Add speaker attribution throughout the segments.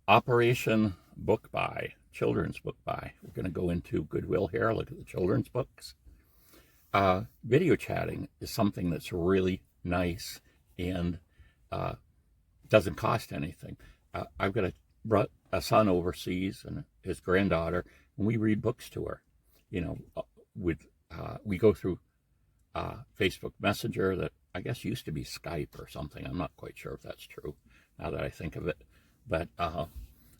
Speaker 1: Operation Book Buy, children's book buy. We're going to go into Goodwill here, look at the children's books. Video chatting is something that's really nice and doesn't cost anything. I've got a son overseas and his granddaughter, and we read books to her. You know, we go through Facebook Messenger that I guess used to be Skype or something. I'm not quite sure if that's true now that I think of it. But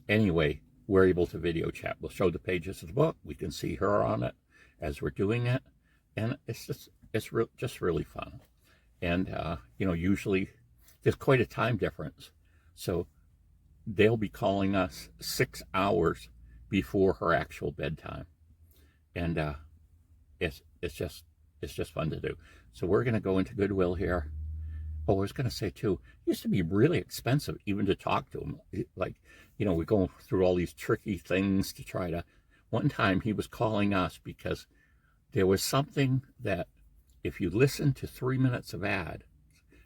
Speaker 1: anyway, we're able to video chat. We'll show the pages of the book. We can see her on it as we're doing it, and it's just really fun. And you know, usually there's quite a time difference, so they'll be calling us 6 hours before her actual bedtime, and it's just fun to do. So we're going to go into Goodwill here. Oh, I was going to say too, it used to be really expensive even to talk to him. Like, you know, we're going through all these tricky things to try to. One time he was calling us because there was something that if you listened to 3 minutes of ad,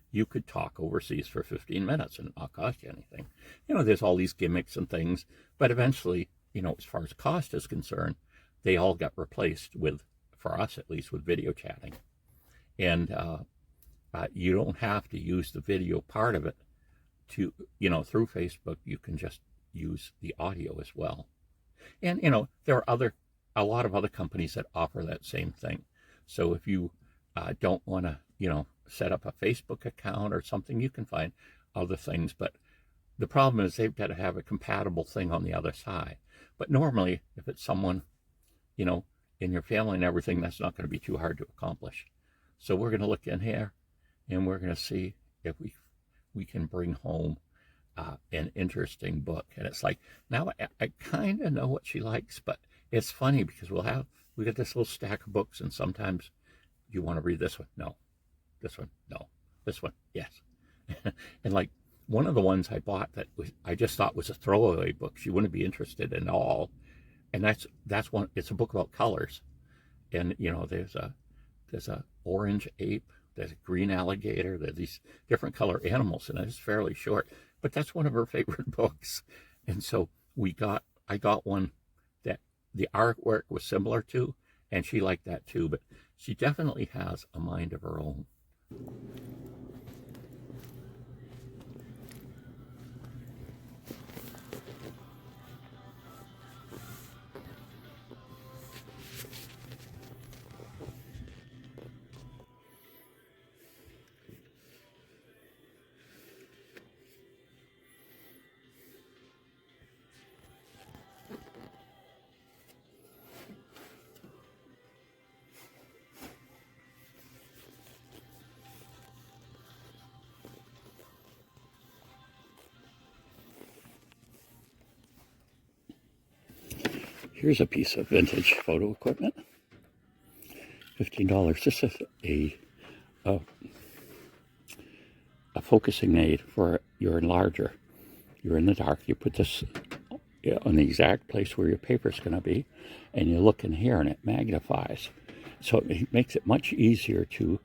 Speaker 1: you could talk overseas for 15 minutes and not cost you anything. You know, there's all these gimmicks and things, but eventually, you know, as far as cost is concerned, they all got replaced with, for us at least, with video chatting. And you don't have to use the video part of it to, you know, through Facebook. You can just use the audio as well. And, you know, there are a lot of other companies that offer that same thing. So if you don't want to, you know, set up a Facebook account or something, you can find other things. But the problem is they've got to have a compatible thing on the other side. But normally, if it's someone, you know, in your family and everything, that's not going to be too hard to accomplish. So we're going to look in here and we're going to see if we can bring home an interesting book. And it's like, now I kind of know what she likes, but it's funny because we got this little stack of books, and sometimes you want to read this one. No. This one. No. This one. Yes. And like one of the ones I bought that I just thought was a throwaway book. She wouldn't be interested in all. And that's one. It's a book about colors. And, you know, there's a orange ape, there's a green alligator, there's these different color animals, and it's fairly short, but that's one of her favorite books. And so I got one that the artwork was similar to, and she liked that too, but she definitely has a mind of her own. Here's a piece of vintage photo equipment. $15. This is a focusing aid for your enlarger. You're in the dark. You put this on the exact place where your paper is going to be, and you look in here, and it magnifies. So it makes it much easier to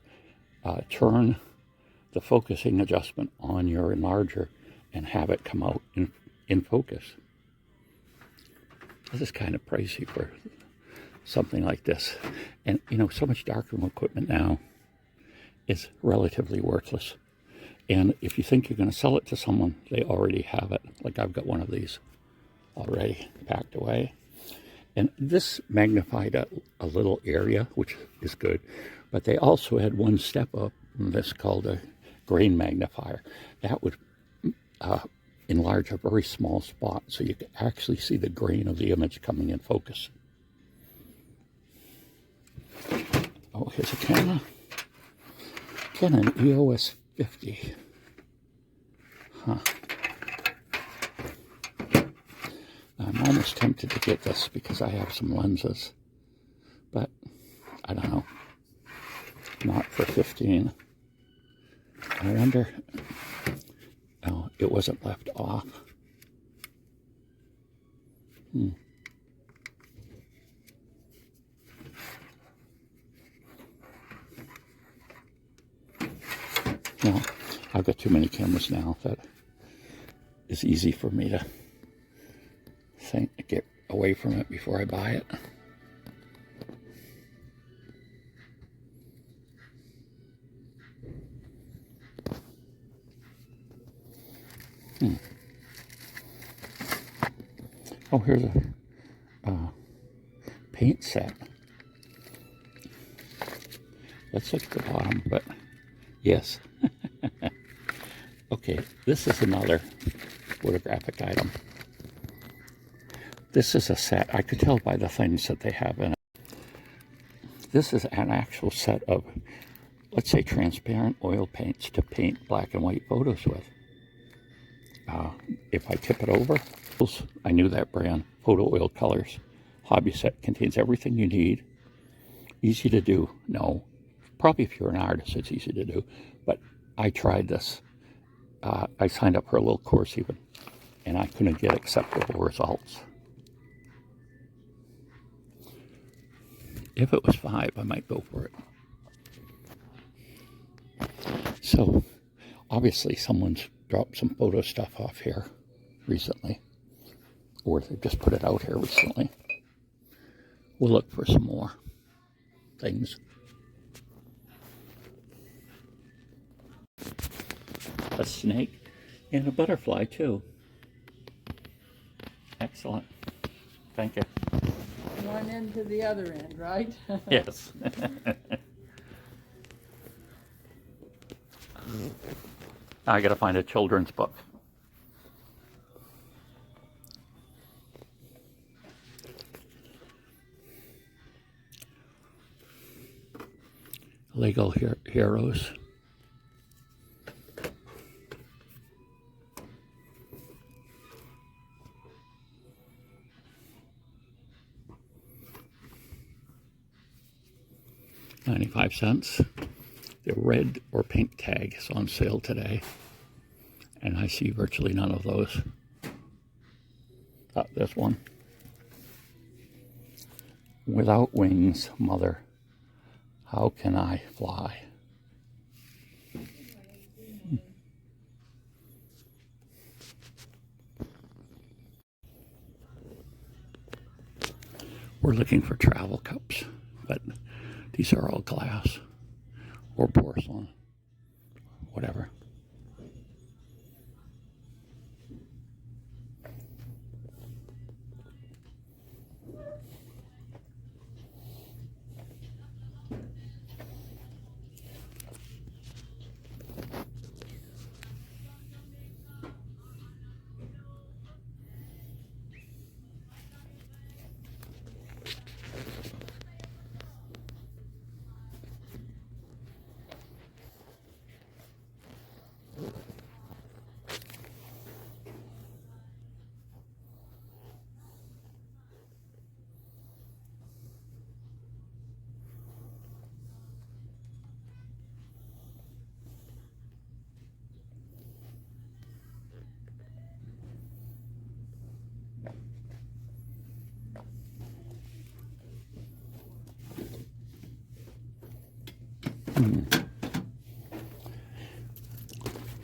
Speaker 1: turn the focusing adjustment on your enlarger and have it come out in focus. This is kind of pricey for something like this. And, you know, so much darkroom equipment now is relatively worthless. And if you think you're going to sell it to someone, they already have it. Like I've got one of these already packed away. And this magnified a little area, which is good. But they also had one step up from this called a grain magnifier. That would enlarge a very small spot so you can actually see the grain of the image coming in focus. Oh, here's a camera. Canon EOS 50. Huh. I'm almost tempted to get this because I have some lenses, but I don't know. Not for 15. I wonder. Oh, it wasn't left off. Well, I've got too many cameras now that it's easy for me to think, get away from it before I buy it. Oh, here's a paint set. Let's look at the bottom, but yes. Okay, this is another photographic item. This is a set. I could tell by the things that they have in it. This is an actual set of, let's say, transparent oil paints to paint black and white photos with. If I tip it over, I knew that brand, Photo Oil Colors. Hobby set contains everything you need. Easy to do? No. Probably if you're an artist, it's easy to do. But I tried this. I signed up for a little course even, and I couldn't get acceptable results. If it was $5, I might go for it. So, obviously someone's dropped some photo stuff off here recently, or they just put it out here recently. We'll look for some more things. A snake and a butterfly too. Excellent. Thank you.
Speaker 2: One end to the other end, right?
Speaker 1: Yes. I gotta find a children's book. Lego Heroes. $0.95. The red or pink tag is on sale today, and I see virtually none of those. There's one. Without wings, mother, how can I fly? We're looking for travel cups, but these are all glass or porcelain, whatever.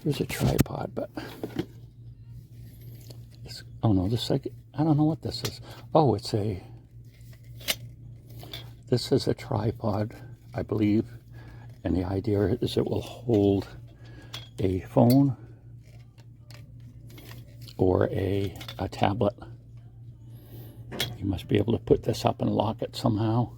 Speaker 1: Here's a tripod, but oh no, this I don't know what this is. Oh, this is a tripod, I believe, and the idea is it will hold a phone or a tablet. You must be able to put this up and lock it somehow.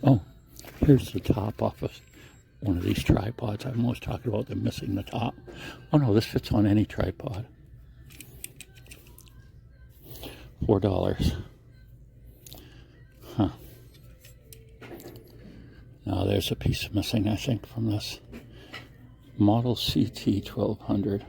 Speaker 1: Oh, here's the top off of one of these tripods. I'm always talking about them missing the top. Oh no, this fits on any tripod. $4. Huh. Now there's a piece missing, I think, from this. Model CT 1200.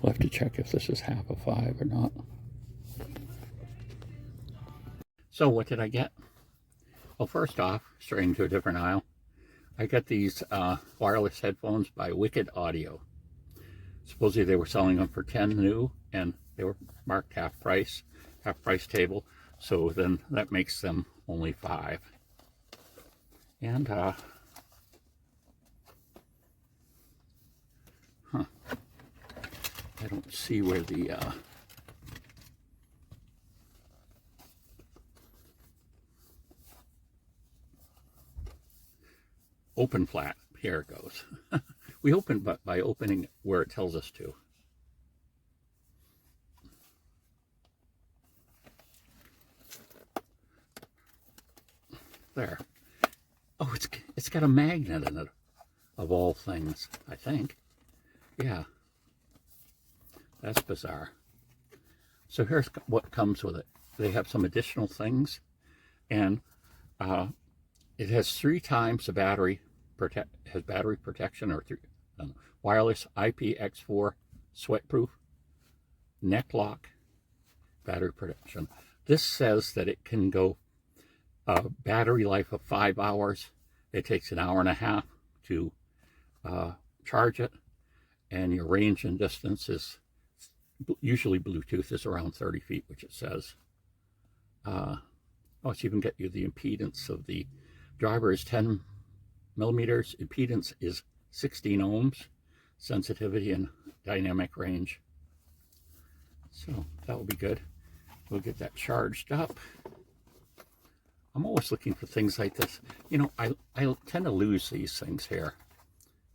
Speaker 1: We'll have to check if this is half a 5 or not. So what did I get? Well, first off, straying to a different aisle, I got these wireless headphones by Wicked Audio. Supposedly they were selling them for 10 new, and they were marked half price table. So then that makes them only 5. And I don't see where the open flat, here it goes. We open by opening where it tells us to. There. Oh, it's got a magnet in it, of all things, I think. Yeah. That's bizarre. So here's what comes with it. They have some additional things, and it has 3 times the battery protection, or wireless IPX4 sweatproof, neck lock, battery protection. This says that it can go battery life of 5 hours. It takes an hour and a half to charge it, and your range and distance is usually Bluetooth is around 30 feet, which it says. It's even get you the impedance of the driver is 10 millimeters. Impedance is 16 ohms. Sensitivity and dynamic range. So that will be good. We'll get that charged up. I'm always looking for things like this. You know, I tend to lose these things here.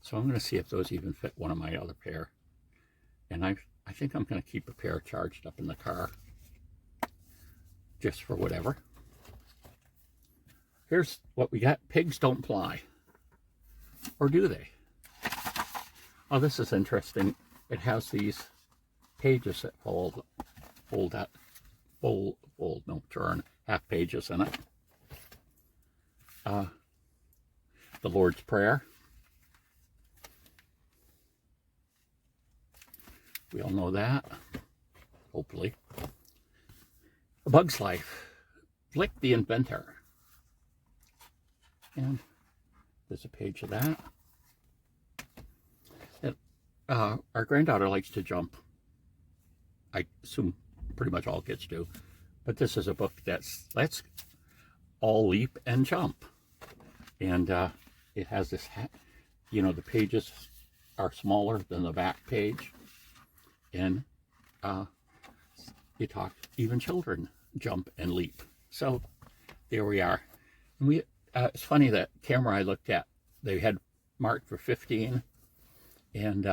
Speaker 1: So I'm going to see if those even fit one of my other pair. And I think I'm going to keep a pair charged up in the car. Just for whatever. Here's what we got. Pigs don't fly. Or do they? Oh, this is interesting. It has these pages that turn half pages in it. The Lord's Prayer. We all know that, hopefully. A Bug's Life. Flick the Inventor. And there's a page of that. And, our granddaughter likes to jump. I assume pretty much all kids do. But this is a book that's all leap and jump. And it has this, you know, the pages are smaller than the back page. And you talk, even children jump and leap. So there we are. And it's funny, that camera I looked at, they had marked for 15. And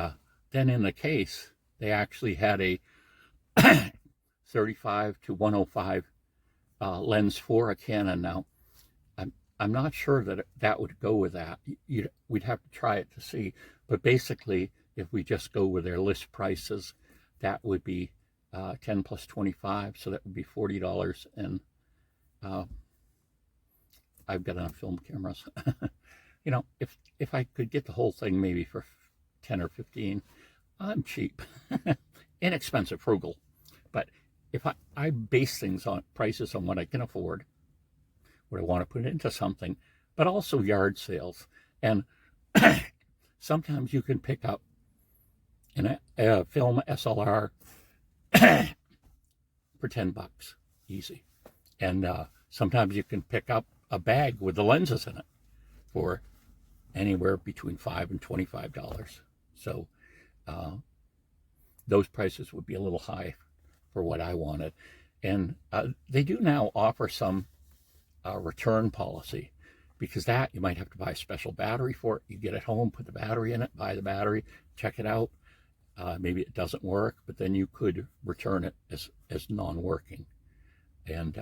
Speaker 1: then in the case, they actually had a 35 to 105 lens for a Canon. Now, I'm not sure that would go with that. We'd have to try it to see. But basically, if we just go with their list prices, that would be 10 plus 25, so that would be $40. And I've got enough film cameras. You know, if I could get the whole thing maybe for 10 or 15, I'm cheap. Inexpensive, frugal. But if I base things on prices on what I can afford, what I want to put into something, but also yard sales. And sometimes you can pick up a film SLR for $10, easy. And sometimes you can pick up a bag with the lenses in it for anywhere between $5 and $25. So those prices would be a little high for what I wanted. And they do now offer some return policy, because that you might have to buy a special battery for it. You get it home, put the battery in it, buy the battery, check it out. Maybe it doesn't work, but then you could return it as non-working. And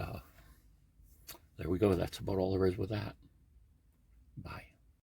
Speaker 1: there we go. That's about all there is with that. Bye.